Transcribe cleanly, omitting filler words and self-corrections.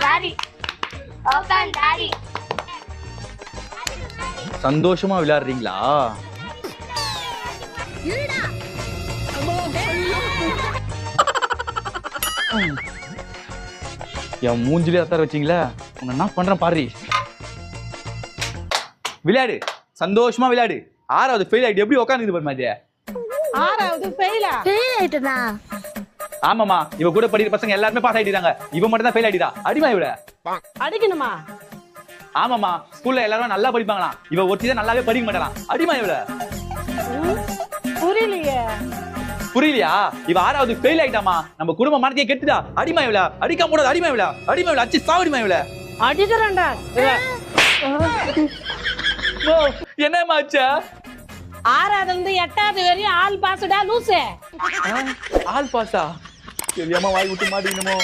very. Open daddy. சந்தோஷமா விளையாடுறீங்களா? என் மூஞ்சிலே அத்தார வச்சீங்களா? உன்னை என்ன பண்றேன் பாரு. விளையாடு, சந்தோஷமா விளையாடு. 6வது ஃபெயில் ஆயிட்டு எப்படி உட்காந்துது பாரு மாதிரி. 6வது ஃபெயிலா? ஃபெயில் ஆயிட்டனா? ஆமாமா, இவ கூட படிக்கிற பசங்க எல்லாருமே பாஸ் ஆயிட்டாங்க. இவ மட்டும் தான் ஃபெயில் ஆயிட்டா. அடிமா இவள. அடிக்கணுமா? ஆமாமா, ஸ்கூல்ல எல்லாரும் நல்லா படிப்பாங்களாம். இவ ஒருத்தி தான் நல்லாவே படிக்க மாட்டாளாம். அடிமா இவள. புரியலையே. புரியலையா? இவ 6வது ஃபெயில் ஆயிட்டாமா. நம்ம குடும்ப மானத்தையே கெட்டுடா. அடிமா இவள. அடிக்காம போடாத. அடிமா இவள. அடிமா இவள. அச்சி சாவடிமா இவள. அடிக்கறேன்டா. என்னமா ஆச்சு? 6வது இருந்து 8வது வரையும் ஆல் பாஸ்டா லூசே. ஆல் பாஸா? தெரியாம வாய் விட்டு மாட்டீங்கமோ.